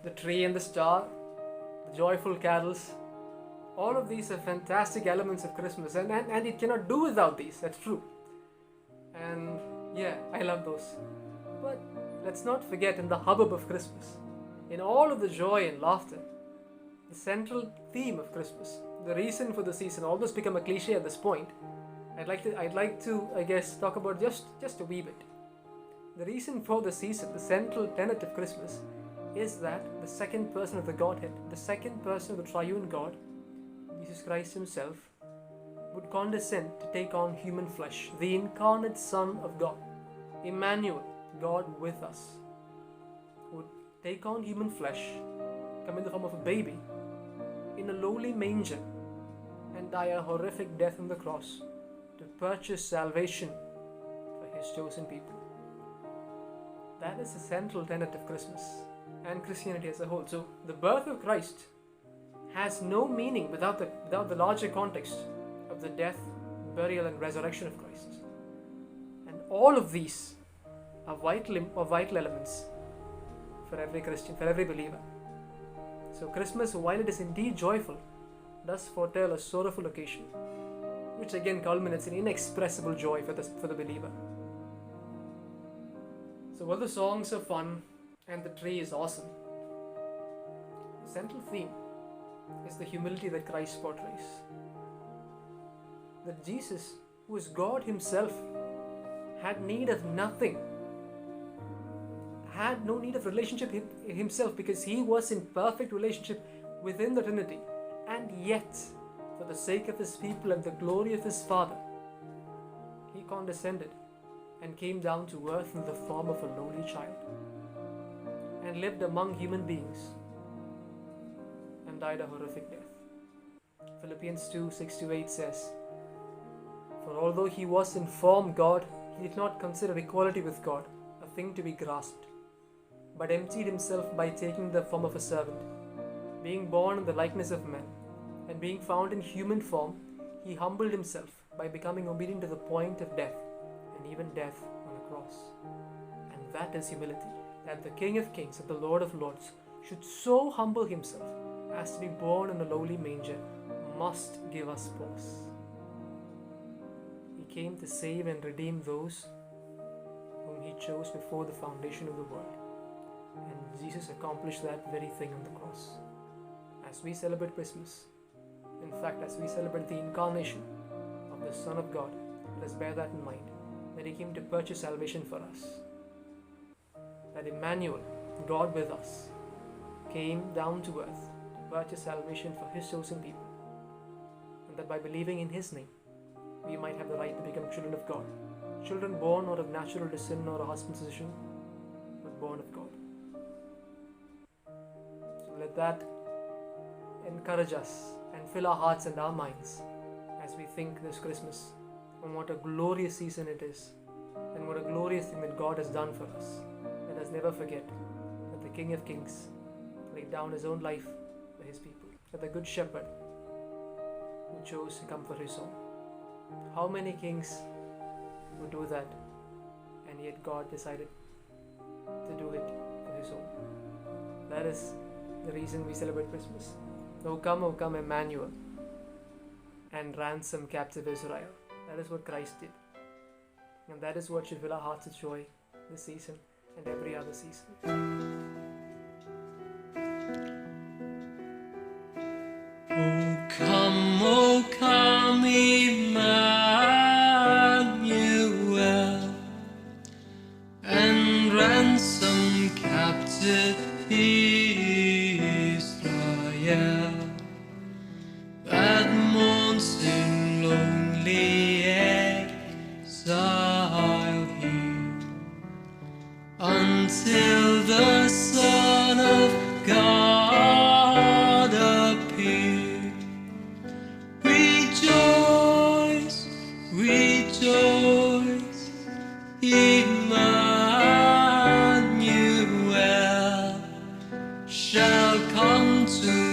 the tree and the star, the joyful carols. All of these are fantastic elements of Christmas, and it cannot do without these, that's true. And yeah, I love those. But let's not forget, in the hubbub of Christmas, in all of the joy and laughter, the central theme of Christmas, the reason for the season, almost become a cliche at this point. I'd like to I guess talk about just a wee bit. The reason for the season, the central tenet of Christmas, is that the second person of the Godhead, the second person of the triune God, Jesus Christ himself, would condescend to take on human flesh, the incarnate Son of God, Immanuel, God with us, would take on human flesh, come in the form of a baby, in a lowly manger, and die a horrific death on the cross to purchase salvation for his chosen people. That is the central tenet of Christmas and Christianity as a whole. So the birth of Christ has no meaning without the larger context of the death, burial and resurrection of Christ. And all of these are vital elements for every Christian, for every believer. So Christmas, while it is indeed joyful, does foretell a sorrowful occasion, which again culminates in inexpressible joy for the believer. So while the songs are fun and the tree is awesome, the central theme is the humility that Christ portrays. That Jesus, who is God himself, had need of nothing, had no need of relationship himself, because he was in perfect relationship within the Trinity, and yet, for the sake of his people and the glory of his Father, he condescended and came down to earth in the form of a lowly child, and lived among human beings, and died a horrific death. Philippians 2:6-8 says, "For although he was in form God, he did not consider equality with God a thing to be grasped, but emptied himself by taking the form of a servant. Being born in the likeness of men, and being found in human form, he humbled himself by becoming obedient to the point of death, and even death on a cross." And that is humility, that the King of Kings and the Lord of Lords should so humble himself as to be born in a lowly manger, must give us pause. He came to save and redeem those whom he chose before the foundation of the world. And Jesus accomplished that very thing on the cross. As we celebrate Christmas, in fact, as we celebrate the incarnation of the Son of God, let us bear that in mind, that he came to purchase salvation for us. That Immanuel, God with us, came down to earth to purchase salvation for his chosen people. And that by believing in his name, we might have the right to become children of God. Children born not of natural descent or a husband's decision, but born of God. So let that encourage us and fill our hearts and our minds as we think this Christmas on what a glorious season it is, and what a glorious thing that God has done for us. Let us never forget that the King of Kings laid down his own life for his people, that the Good Shepherd who chose to come for his own. How many kings would do that, and yet God decided to do it for his own? That is the reason we celebrate Christmas. O come, Immanuel, and ransom captive Israel. That is what Christ did. And that is what should fill our hearts with joy this season and every other season. O come, Immanuel, and ransom captive Israel, that mourns in lonely exile here, until the Son of God appear. Rejoice, rejoice, Immanuel shall come to